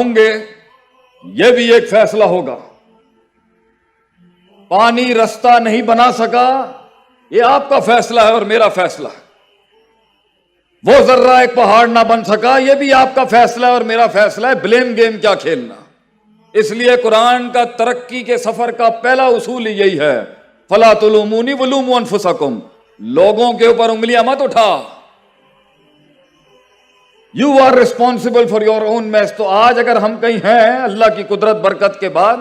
ہوں گے یہ بھی ایک فیصلہ ہوگا. پانی رستہ نہیں بنا سکا یہ آپ کا فیصلہ ہے اور میرا فیصلہ ہے. وہ ذرہ ایک پہاڑ نہ بن سکا یہ بھی آپ کا فیصلہ ہے اور میرا فیصلہ ہے. بلیم گیم کیا کھیلنا. اس لیے قرآن کا ترقی کے سفر کا پہلا اصول یہی ہے فَلَا تُلُومُونِي وَلُومُوا أَنفُسَكُمْ. لوگوں کے اوپر انگلیاں مت اٹھا. You are responsible for your own mess. تو آج اگر ہم کہیں ہیں اللہ کی قدرت برکت کے بعد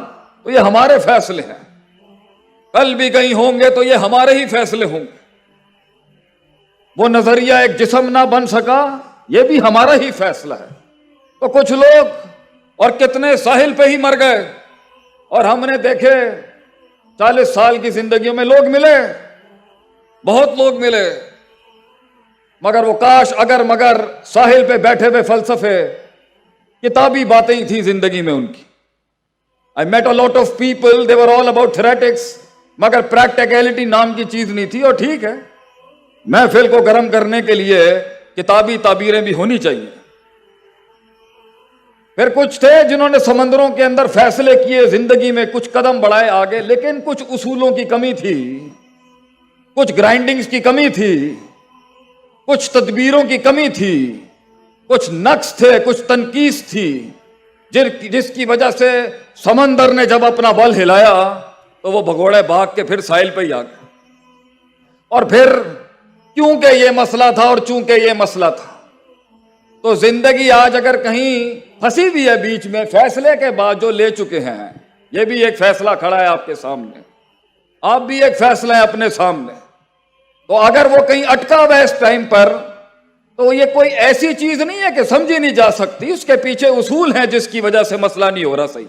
تو یہ ہمارے فیصلے ہیں. کل بھی کہیں ہوں گے تو یہ ہمارے ہی فیصلے ہوں گے. وہ نظریہ ایک جسم نہ بن سکا یہ بھی ہمارا ہی فیصلہ ہے. تو کچھ لوگ اور کتنے ساحل پہ ہی مر گئے اور ہم نے دیکھے 40 سال کی زندگیوں میں لوگ ملے, بہت لوگ ملے, مگر وہ کاش اگر مگر ساحل پہ بیٹھے ہوئے فلسفے کتابی باتیں ہی تھیں زندگی میں ان کی. I met a lot of people, they were all about theoretics, مگر پریکٹیکلٹی نام کی چیز نہیں تھی. اور ٹھیک ہے محفل کو گرم کرنے کے لیے کتابی تعبیریں بھی ہونی چاہیے. پھر کچھ تھے جنہوں نے سمندروں کے اندر فیصلے کیے, زندگی میں کچھ قدم بڑھائے آگے, لیکن کچھ اصولوں کی کمی تھی, کچھ گرائنڈنگز کی کمی تھی, کچھ تدبیروں کی کمی تھی, کچھ نقص تھے, کچھ تنقیص تھی, جس کی وجہ سے سمندر نے جب اپنا بل ہلایا تو وہ بھگوڑے بھاگ کے پھر ساحل پہ ہی آ گئے. اور پھر کیونکہ یہ مسئلہ تھا اور چونکہ یہ مسئلہ تھا تو زندگی آج اگر کہیں پھنسی بھی ہے بیچ میں, فیصلے کے بعد جو لے چکے ہیں یہ بھی ایک فیصلہ کھڑا ہے آپ کے سامنے, آپ بھی ایک فیصلہ ہے اپنے سامنے. تو اگر وہ کہیں اٹکا ہوا ہے اس ٹائم پر تو یہ کوئی ایسی چیز نہیں ہے کہ سمجھی نہیں جا سکتی, اس کے پیچھے اصول ہیں جس کی وجہ سے مسئلہ نہیں ہو رہا صحیح.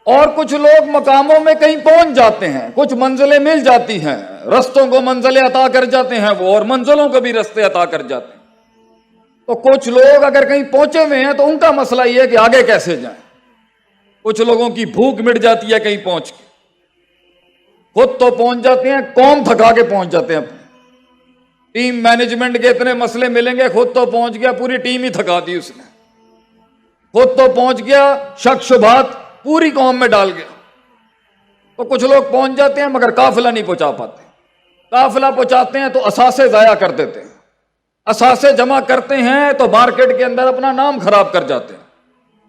اور کچھ لوگ مقاموں میں کہیں پہنچ جاتے ہیں, کچھ منزلیں مل جاتی ہیں, رستوں کو منزلیں عطا کر جاتے ہیں وہ, اور منزلوں کو بھی رستے عطا کر جاتے ہیں. تو کچھ لوگ اگر کہیں پہنچے ہوئے ہیں تو ان کا مسئلہ یہ ہے کہ آگے کیسے جائیں. کچھ لوگوں کی بھوک مٹ جاتی ہے کہیں پہنچ کے, خود تو پہنچ جاتے ہیں, قوم تھکا کے پہنچ جاتے ہیں. ٹیم مینجمنٹ کے اتنے مسئلے ملیں گے, خود تو پہنچ گیا پوری ٹیم ہی تھکا دی اس نے, خود تو پہنچ گیا شک شبہات پوری قوم میں ڈال گیا. تو کچھ لوگ پہنچ جاتے ہیں مگر قافلہ نہیں پہنچا پاتے. قافلہ پہنچاتے ہیں تو اثاثے ضائع کر دیتے ہیں, اثاثے جمع کرتے ہیں تو مارکیٹ کے اندر اپنا نام خراب کر جاتے ہیں.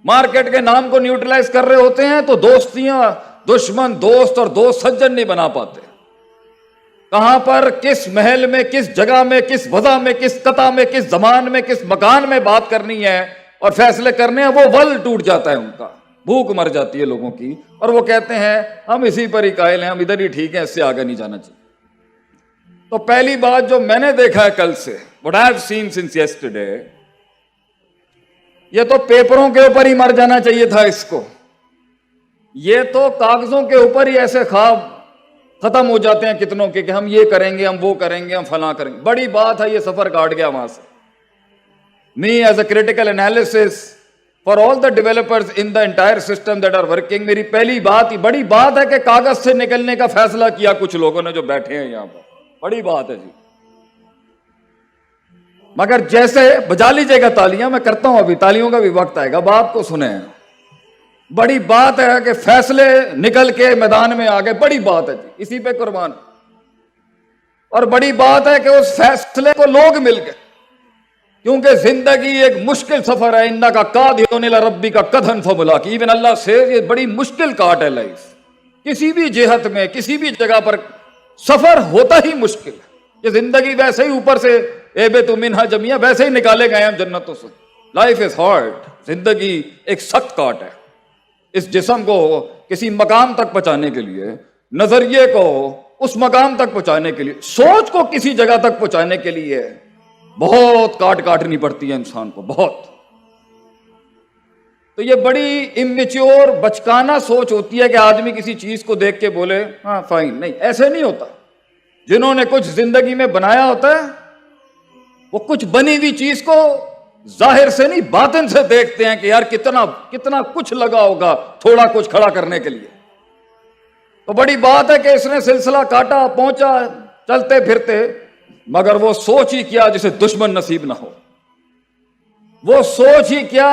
مارکیٹ کے نام کو نیوٹرلائز کر رہے ہوتے ہیں تو دوستیاں دشمن دوست اور دوست سجن نہیں بنا پاتے. کہاں پر کس محل میں کس جگہ میں کس وضع میں کس قطع میں کس زمان میں کس مکان میں بات کرنی ہے اور فیصلے کرنے ہیں وہ ول ٹوٹ جاتا ہے ان کا, بھوک مر جاتی ہے لوگوں کی, اور وہ کہتے ہیں ہم اسی پر ہی قائل ہیں, ہم ادھر ہی ٹھیک ہیں, اس سے آگے نہیں جانا چاہیے. تو پہلی بات جو میں نے دیکھا ہے کل سے, what I have seen since yesterday, یہ تو پیپروں کے اوپر ہی مر جانا چاہیے تھا اس کو. یہ تو کاغذوں کے اوپر ہی ایسے خواب ختم ہو جاتے ہیں کتنوں کے کہ ہم یہ کریں گے, ہم وہ کریں گے, ہم فلاں کریں گے. بڑی بات ہے یہ سفر کاٹ گیا وہاں سے. Me as a critical analysis for all the developers in the entire system that are working, میری پہلی بات ہی بڑی بات ہے کہ کاغذ سے نکلنے کا فیصلہ کیا کچھ لوگوں نے جو بیٹھے ہیں یہاں پر. بڑی بات ہے جی. مگر جیسے بجا لیجئے گا تالیاں, میں کرتا ہوں ابھی, تالیوں کا بھی وقت آئے گا, بات کو سنیں. بڑی بات ہے کہ فیصلے نکل کے میدان میں آ گئے, بڑی بات ہے جی, اسی پہ قربان. اور بڑی بات ہے کہ اس فیصلے کو لوگ مل گئے, کیونکہ زندگی ایک مشکل سفر ہے. انکا قادر الی ربک قدحا فملاقیہ, ایون اللہ سے یہ بڑی مشکل کاٹ ہے لائف. کسی بھی جہت میں کسی بھی جگہ پر سفر ہوتا ہی مشکل ہے. یہ زندگی ویسے ہی اوپر سے اہبطوا منہا جمیعا ویسے ہی نکالے گئے ہم جنتوں سے. لائف از ہارڈ, زندگی ایک سخت کاٹ ہے. اس جسم کو کسی مقام تک پہنچانے کے لیے, نظریے کو اس مقام تک پہنچانے کے لیے, سوچ کو کسی جگہ تک پہنچانے کے لیے بہت کاٹنی پڑتی ہے انسان کو, بہت. تو یہ بڑی امیچور بچکانہ سوچ ہوتی ہے کہ آدمی کسی چیز کو دیکھ کے بولے ہاں فائن. نہیں, ایسے نہیں ہوتا. جنہوں نے کچھ زندگی میں بنایا ہوتا ہے وہ کچھ بنی ہوئی چیز کو ظاہر سے نہیں باطن سے دیکھتے ہیں کہ یار کتنا کچھ لگا ہوگا تھوڑا کچھ کھڑا کرنے کے لیے. تو بڑی بات ہے کہ اس نے سلسلہ کاٹا, پہنچا چلتے پھرتے, مگر وہ سوچ ہی کیا جسے دشمن نصیب نہ ہو. وہ سوچ ہی کیا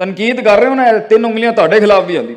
ਤਨਕੀਦ ਕਰ ਰਹੇ ਹੋ ਨਾ, ਤਿੰਨ ਉਂਗਲੀਆਂ ਤੁਹਾਡੇ ਖਿਲਾਫ ਵੀ ਆਉਂਦੀ।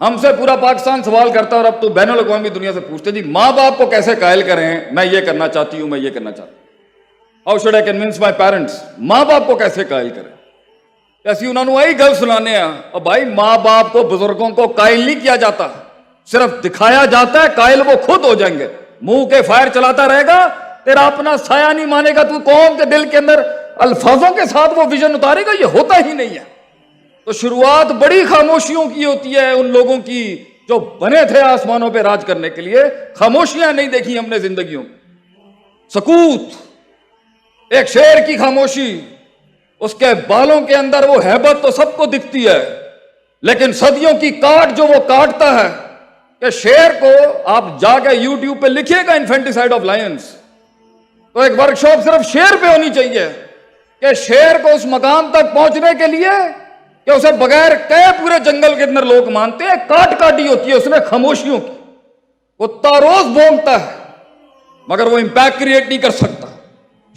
ہم سے پورا پاکستان سوال کرتا ہے اور اب تو بین الاقوامی دنیا سے پوچھتے جی ماں باپ کو کیسے قائل کریں، میں یہ کرنا چاہتی ہوں، میں یہ کرنا چاہتی ہوں، how should I convince my parents, ماں باپ کو کیسے قائل کریں؟ ایسی انہوں نے وہی گل سنانے ہیں. اور بھائی ماں باپ کو، بزرگوں کو قائل نہیں کیا جاتا، صرف دکھایا جاتا ہے، قائل وہ خود ہو جائیں گے. منہ کے فائر چلاتا رہے گا، تیرا اپنا سایہ نہیں مانے گا، تو قوم کے دل کے اندر الفاظوں کے ساتھ وہ ویژن اتارے گا، یہ ہوتا ہی نہیں ہے. تو شروعات بڑی خاموشیوں کی ہوتی ہے ان لوگوں کی جو بنے تھے آسمانوں پہ راج کرنے کے لیے. خاموشیاں نہیں دیکھی ہم نے زندگیوں میں. سکوت، ایک شیر کی خاموشی، اس کے بالوں کے اندر وہ ہیبت تو سب کو دکھتی ہے، لیکن صدیوں کی کاٹ جو وہ کاٹتا ہے کہ شیر کو آپ جا کے یوٹیوب پہ لکھیے گا انفینٹیسائڈ آف لائنز، تو ایک ورکشاپ صرف شیر پہ ہونی چاہیے کہ شیر کو اس مقام تک پہنچنے کے لیے کہ اسے بغیر کہے پورے جنگل کے اندر لوگ مانتے ہیں، کاٹ کاٹی ہوتی ہے اس نے خاموشیوں کی. کتا روز بھونکتا ہے مگر وہ امپیکٹ کریٹ نہیں کر سکتا.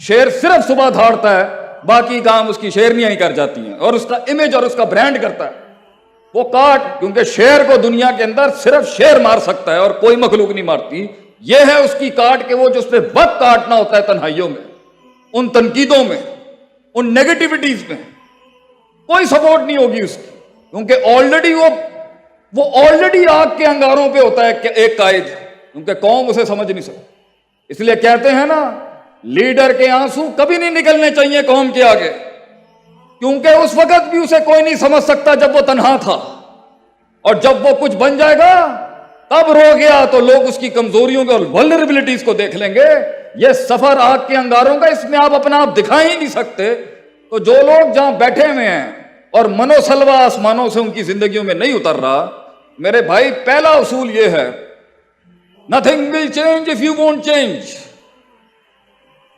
شیر صرف صبح دھاڑتا ہے، باقی کام اس کی شیرنیاں ہی کر جاتی ہیں اور اس کا امیج اور اس کا برانڈ کرتا ہے. وہ کاٹ، کیونکہ شیر کو دنیا کے اندر صرف شیر مار سکتا ہے اور کوئی مخلوق نہیں مارتی. یہ ہے اس کی کاٹ کہ وہ جو اس پہ وقت کاٹنا ہوتا ہے تنہائیوں میں، ان تنقیدوں میں، ان نیگیٹیوٹیز میں کوئی سپورٹ نہیں ہوگی اس کی، کیونکہ آلریڈی وہ آلریڈی آگ کے انگاروں پہ ہوتا ہے ایک قائد، کیونکہ قوم اسے سمجھ نہیں سکتی. اس لیے کہتے ہیں نا لیڈر کے آنسو کبھی نہیں نکلنے چاہیے قوم کے آگے، کیونکہ اس وقت بھی اسے کوئی نہیں سمجھ سکتا جب وہ تنہا تھا، اور جب وہ کچھ بن جائے گا تب رو گیا تو لوگ اس کی کمزوریوں کو اور ولنریبلٹیز کو دیکھ لیں گے. یہ سفر آگ کے انگاروں کا، اس میں آپ اپنا آپ دکھا ہی نہیں سکتے. تو جو لوگ جہاں بیٹھے ہوئے ہیں اور منو سلوا آسمانوں سے ان کی زندگیوں میں نہیں اتر رہا، میرے بھائی پہلا اصول یہ ہے nothing will change if you won't change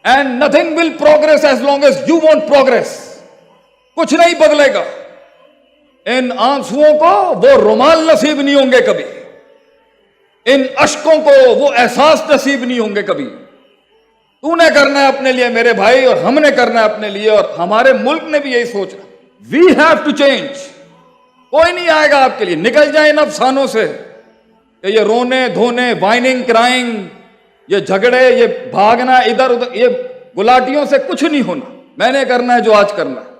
and nothing will progress as long as you won't progress. کچھ نہیں بدلے گا. ان آنسوؤں کو وہ رومال نصیب نہیں ہوں گے کبھی، ان اشکوں کو وہ احساس نصیب نہیں ہوں گے کبھی. تو نے کرنا ہے اپنے لیے میرے بھائی، اور ہم نے کرنا ہے اپنے لیے، اور ہمارے ملک نے بھی یہی سوچا. We have to change. کوئی نہیں آئے گا آپ کے لیے. نکل جائیں ان افسانوں سے کہ یہ رونے دھونے، وائننگ کرائنگ، یہ جھگڑے، یہ بھاگنا ادھر ادھر، یہ گلاٹیوں سے کچھ نہیں ہونا. میں نے کرنا ہے جو آج کرنا ہے.